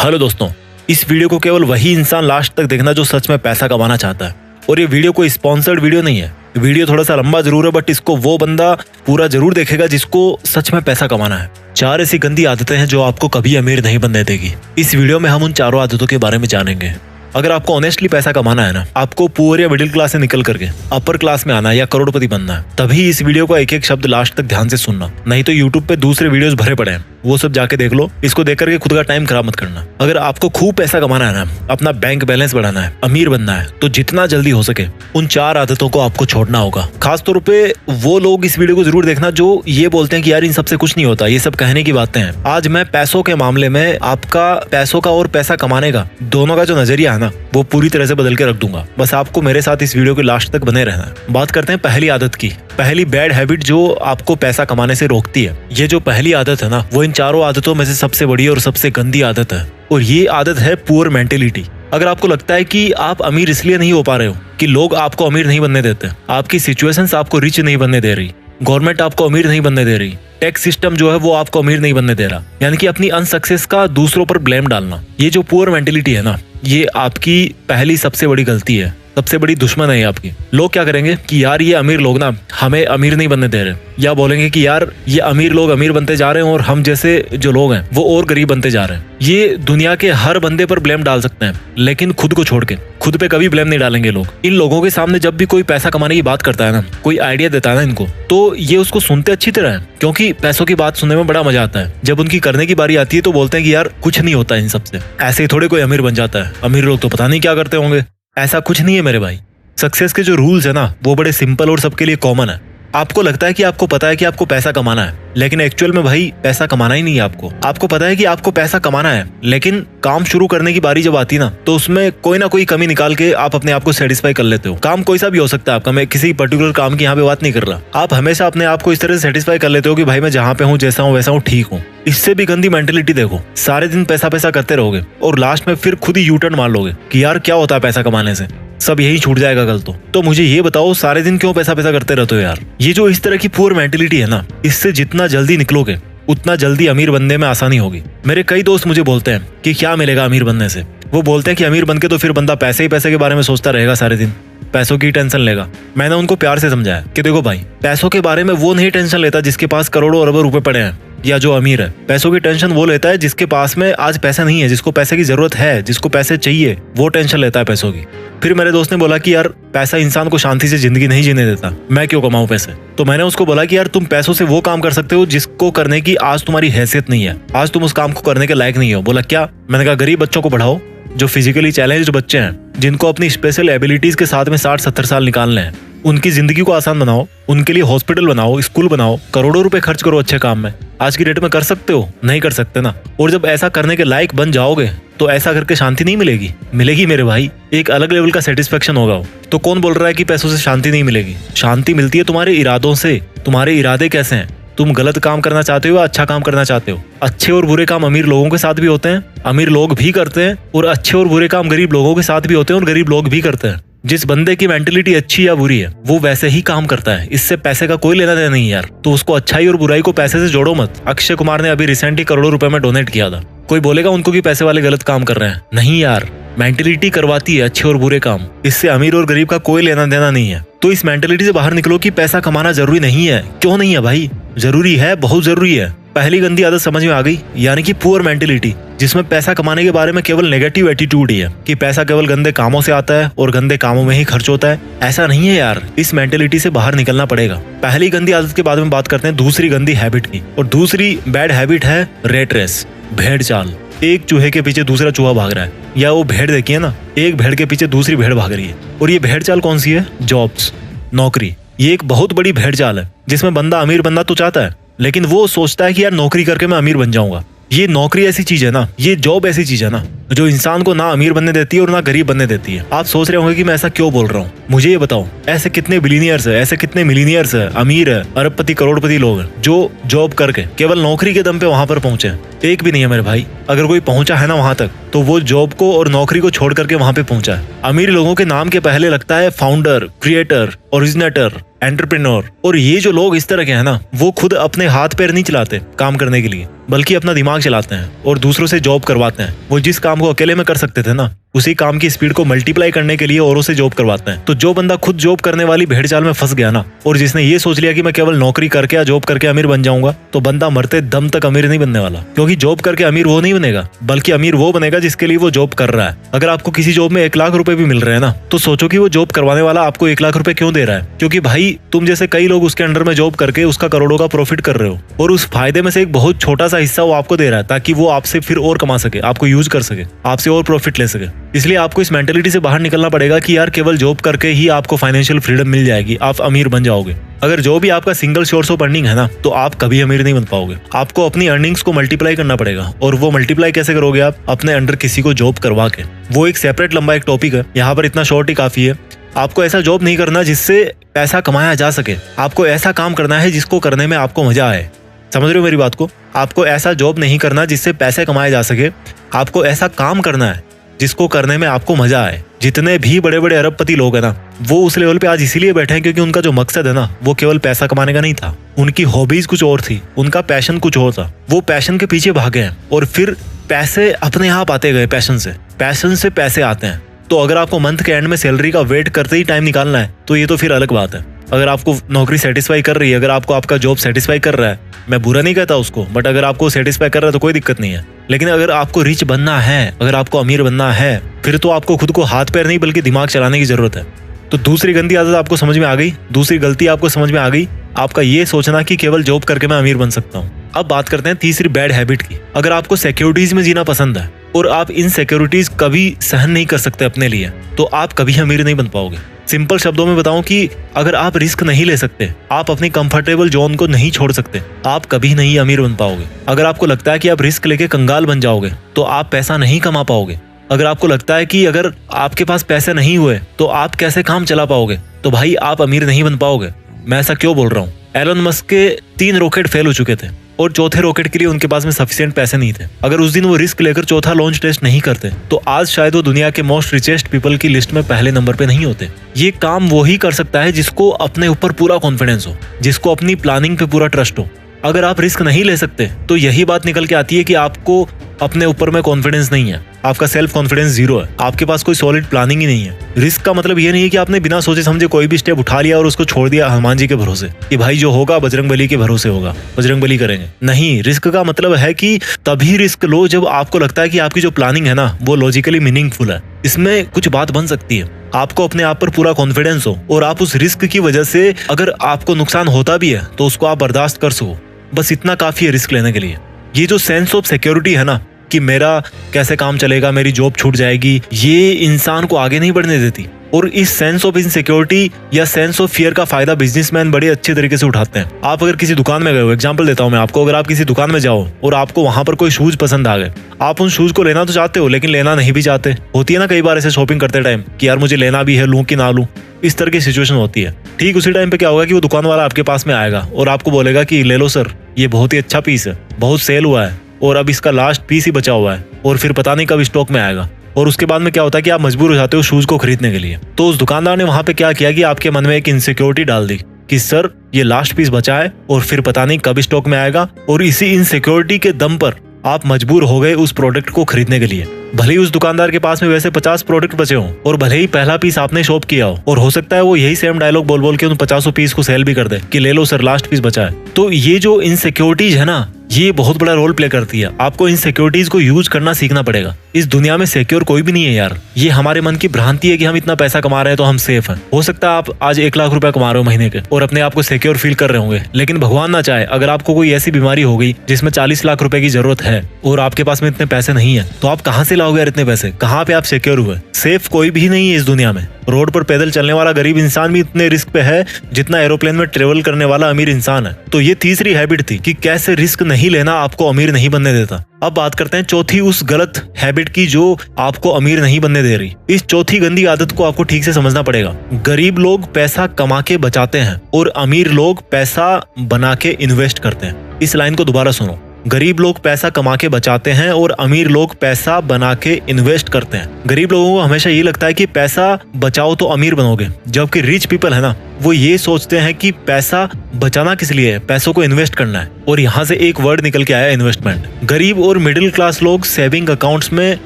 Hello दोस्तों, इस video को केवल वही इंसान लास्ट तक देखना जो सच में पैसा कमाना चाहता है। और ये वीडियो कोई स्पॉन्सर्ड वीडियो नहीं है। वीडियो थोड़ा सा लंबा जरूर है, बट इसको वो बंदा पूरा जरूर देखेगा जिसको सच में पैसा कमाना है। 4 ऐसी गंदी आदतें हैं जो आपको कभी अमीर नहीं बनने देगी। इस वीडियो में हम उन चारों आदतों के बारे में जानेंगे। अगर आपको ऑनेस्टली पैसा कमाना है ना, आपको पुअर या मिडिल क्लास से निकल करके अपर क्लास में आना है या करोड़पति बनना है, तभी इस वीडियो का एक एक शब्द लास्ट तक ध्यान से सुनना। नहीं तो यूट्यूब पे दूसरे वीडियोस भरे पड़े हैं, वो सब जाके देख लो। इसको देख करके खुद का टाइम खराब मत करना। अगर आपको खूब पैसा कमाना है ना, अपना बैंक बैलेंस बढ़ाना है, अमीर बनना है, तो जितना जल्दी हो सके उन 4 आदतों को आपको छोड़ना होगा। खासतौर पे वो लोग इस वीडियो को जरूर देखना जो ये बोलते हैं कि यार इन सबसे कुछ नहीं होता, ये सब कहने की बातें हैं। आज मैं पैसों के मामले में आपका पैसों का और पैसा कमाने का दोनों का जो नजरिया है ना, वो पूरी तरह से बदल के रख दूंगा। बस आपको मेरे साथ इस वीडियो के लास्ट तक बने रहना है। बात करते हैं पहली आदत की। पहली बैड हैबिट जो आपको पैसा कमाने से रोकती है। ये जो पहली आदत है ना, वो इन चारों आदतों में से सबसे बड़ी और सबसे गंदी आदत है। और ये आदत है पुअर मेंटेलिटी। अगर आपको लगता है कि आप अमीर इसलिए नहीं हो पा रहे हो कि लोग आपको अमीर नहीं बनने देते, आपकी सिचुएशंस आपको रिच नहीं बनने दे रही, गवर्नमेंट आपको अमीर नहीं बनने दे रही, टैक्स सिस्टम जो है वो आपको अमीर नहीं बनने दे रहा, यानी कि अपनी अनसक्सेस का दूसरों पर ब्लेम डालना, ये जो पुअर मेंटेलिटी है ना, ये आपकी पहली सबसे बड़ी गलती है, सबसे बड़ी दुश्मन है आपकी। लोग क्या करेंगे कि यार ये अमीर लोग ना हमें अमीर नहीं बनने दे रहे, या बोलेंगे कि यार ये अमीर लोग अमीर बनते जा रहे हैं और हम जैसे जो लोग हैं वो और गरीब बनते जा रहे हैं। ये दुनिया के हर बंदे पर ब्लेम डाल सकते हैं, लेकिन खुद को छोड़ के खुद पे कभी ब्लेम नहीं डालेंगे लोग। इन लोगों के सामने जब भी कोई पैसा कमाने की बात करता है ना, कोई आइडिया देता है ना इनको, तो ये उसको सुनते अच्छी तरह है, क्योंकि पैसों की बात सुनने में बड़ा मजा आता है। जब उनकी करने की बारी आती है तो बोलते हैं कि यार कुछ नहीं होता इन सबसे, ऐसे ही थोड़े कोई अमीर बन जाता है, अमीर लोग तो पता नहीं क्या करते होंगे। ऐसा कुछ नहीं है मेरे भाई। सक्सेस के जो रूल्स है ना, वो बड़े सिंपल और सबके लिए कॉमन है। आपको लगता है कि आपको पता है कि आपको पैसा कमाना है, लेकिन एक्चुअल में भाई पैसा कमाना ही नहीं है आपको। आपको पता है कि आपको पैसा कमाना है, लेकिन काम शुरू करने की बारी जब आती है ना, तो उसमें कोई ना कोई कमी निकाल के आप अपने आप को सेटिस्फाई कर लेते हो। काम कोई सा भी हो सकता है आपका, मैं किसी पर्टिकुलर काम की यहाँ पे बात नहीं कर रहा। आप हमेशा अपने आप को इस तरह से सेटिस्फाई कर लेते हो कि भाई मैं जहाँ पे हूँ, जैसा हूँ वैसा हूँ, ठीक हूँ। इससे भी गंदी मेंटेलिटी देखो, सारे दिन पैसा पैसा करते रहोगे और लास्ट में फिर खुद ही यू टर्न मार लोगे कि यार क्या होता है पैसा कमाने से, सब यही छूट जाएगा कल तो मुझे ये बताओ सारे दिन क्यों पैसा पैसा करते रहते हो यार। ये जो इस तरह की पुअर मेंटेलिटी है ना, इससे जितना जल्दी निकलोगे उतना जल्दी अमीर बनने में आसानी होगी। मेरे कई दोस्त मुझे बोलते हैं कि क्या मिलेगा अमीर बनने से। वो बोलते हैं कि अमीर बनके तो फिर बंदा पैसे ही पैसे के बारे में सोचता रहेगा, सारे दिन पैसों की टेंशन लेगा। मैंने उनको प्यार से समझाया कि देखो भाई, पैसों के बारे में वो नहीं टेंशन लेता जिसके पास करोड़ों अरबों रुपए पड़े हैं या जो अमीर है। पैसों की टेंशन वो लेता है जिसके पास में आज पैसा नहीं है, जिसको पैसे की जरूरत है, जिसको पैसे चाहिए, वो टेंशन लेता है पैसों की। फिर मेरे दोस्त ने बोला कि यार पैसा इंसान को शांति से जिंदगी नहीं जीने देता, मैं क्यों कमाऊं पैसे। तो मैंने उसको बोला कि यार तुम पैसों से वो काम कर सकते हो जिसको करने की आज तुम्हारी हैसियत नहीं है, आज तुम उस काम को करने के लायक नहीं हो। बोला क्या? मैंने कहा गरीब बच्चों को पढ़ाओ, जो फिजिकली चैलेंज्ड बच्चे हैं, जिनको अपनी स्पेशल एबिलिटीज के साथ में 60-70 साल निकालने हैं, उनकी जिंदगी को आसान बनाओ, उनके लिए हॉस्पिटल बनाओ, स्कूल बनाओ, करोड़ों रुपए खर्च करो अच्छे काम में। आज की डेट में कर सकते हो? नहीं कर सकते ना। और जब ऐसा करने के लायक बन जाओगे तो ऐसा करके शांति नहीं मिलेगी, मिलेगी मेरे भाई, एक अलग लेवल का सेटिस्फेक्शन होगा। तो कौन बोल रहा है कि पैसों से शांति नहीं मिलेगी? शांति मिलती है तुम्हारे इरादों से। तुम्हारे इरादे कैसे हैं? तुम गलत काम करना चाहते हो या अच्छा काम करना चाहते हो? अच्छे और बुरे काम अमीर लोगों के साथ भी होते हैं, अमीर लोग भी करते हैं, और अच्छे और बुरे काम गरीब लोगों के साथ भी होते हैं और गरीब लोग भी करते हैं। जिस बंदे की मेंटेलिटी अच्छी या बुरी है वो वैसे ही काम करता है, इससे पैसे का कोई लेना देना नहीं यार। तो उसको अच्छाई और बुराई को पैसे से जोड़ो मत। अक्षय कुमार ने अभी रिसेंटली करोड़ों रुपए में डोनेट किया था। कोई बोलेगा उनको कि पैसे वाले गलत काम कर रहे हैं? नहीं यार, मेंटेलिटी करवाती है अच्छे और बुरे काम, इससे अमीर और गरीब का कोई लेना देना नहीं है। तो इस मेंटेलिटी से बाहर निकलो कि पैसा कमाना जरूरी नहीं है। क्यों नहीं है भाई? जरूरी है, बहुत जरूरी है। पहली गंदी आदत समझ में आ गई, यानी कि पुअर मेंटेलिटी, जिसमें पैसा कमाने के बारे में केवल नेगेटिव एटीट्यूड ही है कि पैसा केवल गंदे कामों से आता है और गंदे कामों में ही खर्च होता है। ऐसा नहीं है यार, इस मेंटेलिटी से बाहर निकलना पड़ेगा। पहली गंदी आदत के बाद में बात करते हैं दूसरी गंदी हैबिट की, और दूसरी बैड हैबिट है रेट रेस, भेड़ चाल। एक चूहे के पीछे दूसरा चूहा भाग रहा है, या वो भेड़ देखिए ना, एक भेड़ के पीछे दूसरी भेड़ भाग रही है। और ये भेड़ चाल कौन सी है? जॉब्स, नौकरी। ये एक बहुत बड़ी भेड़ चाल है जिसमें बंदा अमीर बनना तो चाहता है, लेकिन वो सोचता है कि यार नौकरी करके मैं अमीर बन जाऊंगा। ये नौकरी ऐसी चीज है ना, ये जॉब ऐसी चीज है ना, जो इंसान को ना अमीर बनने देती है और ना गरीब बनने देती है। आप सोच रहे होंगे कि मैं ऐसा क्यों बोल रहा हूँ, मुझे ये बताओ, ऐसे कितने बिलियनियर्स है, ऐसे कितने मिलीनियर्स है, अमीर है, अरबपति करोड़पति लोग हैं जो जॉब करके केवल नौकरी के दम पे वहां पर पहुंचे। एक भी नहीं है मेरे भाई। अगर कोई पहुंचा है ना वहां तक, तो वो जॉब को और नौकरी को छोड़ करके वहां पे पहुंचा है। अमीर लोगों के नाम के पहले लगता है फाउंडर, क्रिएटर, ओरिजिनेटर, एंटरप्रेन्योर। और ये जो लोग इस तरह के हैं ना, वो खुद अपने हाथ पैर नहीं चलाते काम करने के लिए, बल्कि अपना दिमाग चलाते हैं और दूसरों से जॉब करवाते हैं। वो जिस काम को अकेले में कर सकते थे ना, उसी काम की स्पीड को मल्टीप्लाई करने के लिए औरों से जॉब करवाते हैं। तो जो बंदा खुद जॉब करने वाली भेड़ चाल में फंस गया ना, और जिसने ये सोच लिया कि मैं केवल नौकरी करके या जॉब करके अमीर बन जाऊंगा, तो बंदा मरते दम तक अमीर नहीं बनने वाला। क्योंकि जॉब करके अमीर वो नहीं बनेगा, बल्कि अमीर वो बनेगा जिसके लिए वो जॉब कर रहा है। अगर आपको किसी जॉब में 1 लाख रुपए भी मिल रहे हैं ना, तो सोचो कि वो जॉब करवाने वाला आपको 1 लाख रुपए क्यों दे रहा है। क्योंकि भाई तुम जैसे कई लोग उसके अंडर में जॉब करके उसका करोड़ों का प्रॉफिट कर रहे हो, और उस फायदे में से एक बहुत छोटा सा हिस्सा वो आपको दे रहा है, ताकि वो आपसे फिर और कमा सके, आपको यूज कर सके, आपसे और प्रॉफिट ले सके। इसलिए आपको इस मेंटेलिटी से बाहर निकलना पड़ेगा कि यार केवल जॉब करके ही आपको फाइनेंशियल फ्रीडम मिल जाएगी, आप अमीर बन जाओगे। अगर जो भी आपका सिंगल सोर्स ऑफ अर्निंग है ना, तो आप कभी अमीर नहीं बन पाओगे। आपको अपनी अर्निंग्स को मल्टीप्लाई करना पड़ेगा, और वो मल्टीप्लाई कैसे करोगे आप? अपने अंडर किसी को जॉब करवा के। वो एक सेपरेट लंबा एक टॉपिक है, यहाँ पर इतना शॉर्ट ही काफी है। आपको ऐसा जॉब नहीं करना जिससे पैसा कमाया जा सके, आपको ऐसा काम करना है जिसको करने में आपको मजा आए। समझ रहे हो मेरी बात को? आपको ऐसा जॉब नहीं करना जिससे पैसे कमाए जा सके, आपको ऐसा काम करना है जिसको करने में आपको मजा आए। जितने भी बड़े बड़े अरबपति लोग हैं ना, वो उस लेवल पे आज इसीलिए बैठे हैं क्योंकि उनका जो मकसद है ना, वो केवल पैसा कमाने का नहीं था। उनकी हॉबीज कुछ और थी, उनका पैशन कुछ और था। वो पैशन के पीछे भागे हैं और फिर पैसे अपने आप आते गए। पैशन से पैसे आते हैं। तो अगर आपको मंथ के एंड में सैलरी का वेट करते ही टाइम निकालना है, तो ये तो फिर अलग बात है। अगर आपको नौकरी सेटिस्फाई कर रही है, अगर आपको आपका जॉब सेटिस्फाई कर रहा है, मैं बुरा नहीं कहता उसको, बट अगर आपको सेटिस्फाई कर रहा है तो कोई दिक्कत नहीं है। लेकिन अगर आपको रिच बनना है, अगर आपको अमीर बनना है, फिर तो आपको खुद को हाथ पैर नहीं बल्कि दिमाग चलाने की जरूरत है। तो दूसरी गंदी आदत आपको समझ में आ गई, दूसरी गलती आपको समझ में आ गई, आपका ये सोचना कि केवल जॉब करके मैं अमीर बन सकता हूँ। अब बात करते हैं तीसरी बैड हैबिट की। अगर आपको सिक्योरिटीज में जीना पसंद है और आप इन सिक्योरिटीज कभी सहन नहीं कर सकते अपने लिए, तो आप कभी अमीर नहीं बन पाओगे। सिंपल शब्दों में बताऊं कि अगर आप रिस्क नहीं ले सकते, आप अपनी कंफर्टेबल जोन को नहीं छोड़ सकते, आप कभी नहीं अमीर बन पाओगे। अगर आपको लगता है कि आप रिस्क लेके कंगाल बन जाओगे, तो आप पैसा नहीं कमा पाओगे। अगर आपको लगता है कि अगर आपके पास पैसे नहीं हुए तो आप कैसे काम चला पाओगे, तो भाई आप अमीर नहीं बन पाओगे। मैं ऐसा क्यों बोल रहा हूँ? एलन मस्क के 3 रॉकेट फेल हो चुके थे और चौथे रॉकेट के लिए उनके पास में सफिशिएंट पैसे नहीं थे। अगर उस दिन वो रिस्क लेकर चौथा लॉन्च टेस्ट नहीं करते, तो आज शायद वो दुनिया के मोस्ट रिचेस्ट पीपल की लिस्ट में पहले नंबर पे नहीं होते। ये काम वो ही कर सकता है जिसको अपने ऊपर पूरा कॉन्फिडेंस हो, जिसको अपनी प्लानिंग पे पूरा ट्रस्ट हो। अगर आप रिस्क नहीं ले सकते, तो यही बात निकल के आती है कि आपको अपने ऊपर में कॉन्फिडेंस नहीं है, आपका सेल्फ कॉन्फिडेंस 0 है, आपके पास कोई सॉलिड प्लानिंग ही नहीं है। रिस्क का मतलब ये नहीं है कि आपने बिना सोचे समझे कोई भी स्टेप उठा लिया और उसको छोड़ दिया हनुमान जी के भरोसे कि भाई जो होगा बजरंगबली के भरोसे होगा, बजरंगबली करेंगे। नहीं, रिस्क का मतलब है कि तभी रिस्क लो जब आपको लगता है कि आपकी जो प्लानिंग है ना, वो लॉजिकली मीनिंगफुल है, इसमें कुछ बात बन सकती है, आपको अपने आप पर पूरा कॉन्फिडेंस हो और आप उस रिस्क की वजह से अगर आपको नुकसान होता भी है तो उसको आप बर्दाश्त कर सको। बस इतना काफी है रिस्क लेने के लिए। ये जो सेंस ऑफ सिक्योरिटी है ना, कि मेरा कैसे काम चलेगा, मेरी जॉब छूट जाएगी, ये इंसान को आगे नहीं बढ़ने देती। और इस सेंस ऑफ इनसिक्योरिटी या सेंस ऑफ फियर का फायदा बिजनेसमैन बड़े अच्छे तरीके से उठाते हैं। आप अगर किसी दुकान में गए हो, एग्जांपल देता हूं मैं आपको, अगर आप किसी दुकान में जाओ और आपको वहां पर कोई शूज पसंद आ गए, आप उन शूज को लेना तो चाहते हो लेकिन लेना नहीं भी चाहते। होती है ना कई बार ऐसे शॉपिंग करते टाइम कि यार मुझे लेना भी है, लूं कि ना लूं, इस तरह की सिचुएशन होती है। ठीक उसी टाइम पे क्या होगा कि वो दुकान वाला आपके पास में आएगा और आपको बोलेगा कि ले लो सर, ये बहुत ही अच्छा पीस है, बहुत सेल हुआ है और अब इसका लास्ट पीस ही बचा हुआ है और फिर पता नहीं कब स्टॉक में आएगा। और उसके बाद में क्या होता है कि आप मजबूर हो जाते हो शूज को खरीदने के लिए। तो उस दुकानदार ने वहां पे क्या किया कि आपके मन में एक इनसिक्योरिटी डाल दी कि सर ये लास्ट पीस बचा है और फिर पता नहीं कब स्टॉक में आएगा, और इसी इनसिक्योरिटी के दम पर आप मजबूर हो गए उस प्रोडक्ट को खरीदने के लिए। भले ही उस दुकानदार के पास में वैसे 50 प्रोडक्ट बचे हों और भले ही पहला पीस आपने शॉप किया हो, और हो सकता है वो यही सेम डायलॉग बोल बोल के उन 50 पीस को सेल भी कर दे कि ले लो सर लास्ट पीस बचा है। तो ये जो इनसिक्योरिटीज है ना, ये बहुत बड़ा रोल प्ले करती है। आपको इन सिक्योरिटीज को यूज करना सीखना पड़ेगा। इस दुनिया में सिक्योर कोई भी नहीं है यार। ये हमारे मन की भ्रांति है कि हम इतना पैसा कमा रहे हैं तो हम सेफ हैं। हो सकता है आप आज 1 लाख रुपए कमा रहे हो महीने के और अपने आप को सिक्योर फील कर रहे होंगे, लेकिन भगवान ना चाहे अगर आपको कोई ऐसी बीमारी हो गई जिसमें 40 लाख रुपए की जरूरत है और आपके पास में इतने पैसे नहीं है, तो आप कहाँ से लाओगे यार इतने पैसे? कहाँ पे आप सिक्योर हुए? सेफ कोई भी नहीं है इस दुनिया में। रोड पर पैदल चलने वाला गरीब इंसान भी इतने रिस्क पे है जितना एरोप्लेन में ट्रेवल करने वाला अमीर इंसान है। तो ये तीसरी हैबिट थी कि कैसे रिस्क नहीं लेना आपको अमीर नहीं बनने देता। अब बात करते हैं चौथी उस गलत हैबिट की जो आपको अमीर नहीं बनने दे रही। इस चौथी गंदी आदत को आपको ठीक से समझना पड़ेगा। गरीब लोग पैसा कमा के बचाते हैं और अमीर लोग पैसा बना के इन्वेस्ट करते हैं। इस लाइन को दोबारा सुनो। गरीब लोग पैसा कमा के बचाते हैं और अमीर लोग पैसा बना के इन्वेस्ट करते हैं। गरीब लोगों को हमेशा ये लगता है कि पैसा बचाओ तो अमीर बनोगे, जबकि रिच पीपल है ना, वो ये सोचते हैं कि पैसा बचाना किस लिए है, पैसों को इन्वेस्ट करना है। और यहाँ से एक वर्ड निकल के आया, इन्वेस्टमेंट। गरीब और मिडिल क्लास लोग सेविंग अकाउंट्स में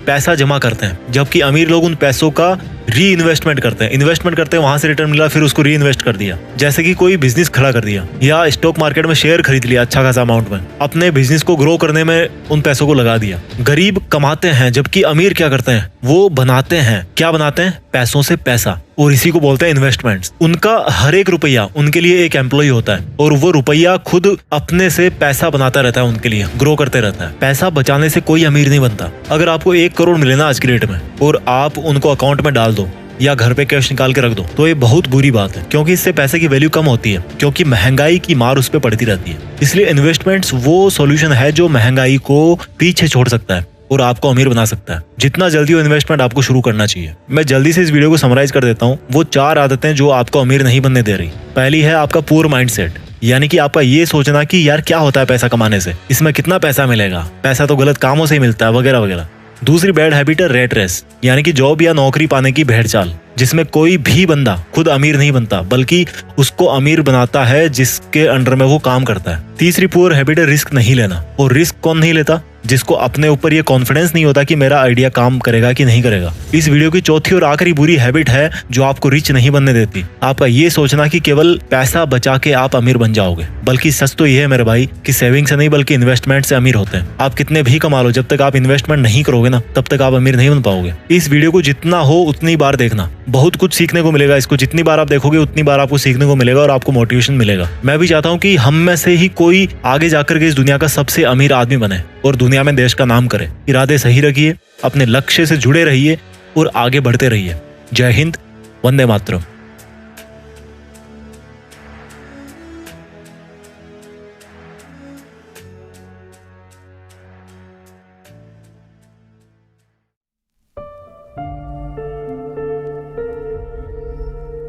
पैसा जमा करते हैं, जबकि अमीर लोग उन पैसों का री इन्वेस्टमेंट करते हैं। इन्वेस्टमेंट करते हैं, वहां से रिटर्न मिला, फिर उसको री इन्वेस्ट कर दिया। जैसे कि कोई बिजनेस खड़ा कर दिया या स्टॉक मार्केट में शेयर खरीद लिया अच्छा खासा अमाउंट में, अपने बिजनेस को ग्रो करने में उन पैसों को लगा दिया। गरीब कमाते हैं, जबकि अमीर क्या करते हैं, वो बनाते हैं। क्या बनाते हैं? पैसों से पैसा, और इसी को बोलते हैं इन्वेस्टमेंट्स। उनका हर एक रुपया उनके लिए एक एम्प्लॉय होता है और वो रुपया खुद अपने से पैसा बनाता रहता है, उनके लिए ग्रो करते रहता है। पैसा बचाने से कोई अमीर नहीं बनता। अगर आपको 1 करोड़ मिले ना आज की डेट में और आप उनको अकाउंट में डाल दो या घर पे कैश निकाल के रख दो, तो ये बहुत बुरी बात है, क्योंकि इससे पैसे की वैल्यू कम होती है, क्योंकि महंगाई की मार उस पर पड़ती रहती है। इसलिए इन्वेस्टमेंट्स वो सॉल्यूशन है जो महंगाई को पीछे छोड़ सकता है और आपको अमीर बना सकता है। जितना जल्दी हो इन्वेस्टमेंट आपको शुरू करना चाहिए। मैं जल्दी से इस वीडियो को समराइज कर देता हूँ। वो 4 आदतें जो आपको अमीर नहीं बनने दे रही। पहली है आपका पुअर माइंडसेट, यानी कि आपका ये सोचना कि यार क्या होता है पैसा कमाने से, इसमें कितना पैसा मिलेगा, पैसा तो गलत कामों से ही मिलता है, वगैरह वगैरह। दूसरी बैड हैबिट है रेट रेस, यानी कि जॉब या नौकरी पाने की भेड़ चाल, जिसमें कोई भी बंदा खुद अमीर नहीं बनता, बल्कि उसको अमीर बनाता है जिसके अंडर में वो काम करता है। तीसरी पुअर हैबिट है रिस्क नहीं लेना। और रिस्क कौन नहीं लेता? जिसको अपने ऊपर ये कॉन्फिडेंस नहीं होता कि मेरा आइडिया काम करेगा कि नहीं करेगा। इस वीडियो की चौथी और आखिरी बुरी हैबिट है जो आपको रिच नहीं बनने देती, आपका ये सोचना कि केवल पैसा बचा के आप अमीर बन जाओगे। बल्कि सच तो ये है मेरे भाई कि सेविंग से नहीं बल्कि इन्वेस्टमेंट से अमीर होते हैं। आप कितने भी कमा लो, जब तक आप इन्वेस्टमेंट नहीं करोगे ना, तब तक आप अमीर नहीं बन पाओगे। इस वीडियो को जितना हो उतनी बार देखना, बहुत कुछ सीखने को मिलेगा। इसको जितनी बार आप देखोगे उतनी बार आपको सीखने को मिलेगा और आपको मोटिवेशन मिलेगा। मैं भी चाहता हूँ कि हम में से ही कोई आगे जाकर के इस दुनिया का सबसे अमीर आदमी बने और दुनिया में देश का नाम करे। इरादे सही रखिए, अपने लक्ष्य से जुड़े रहिए और आगे बढ़ते रहिए। जय हिंद, वंदे मातरम।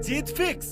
जीत फिक्स।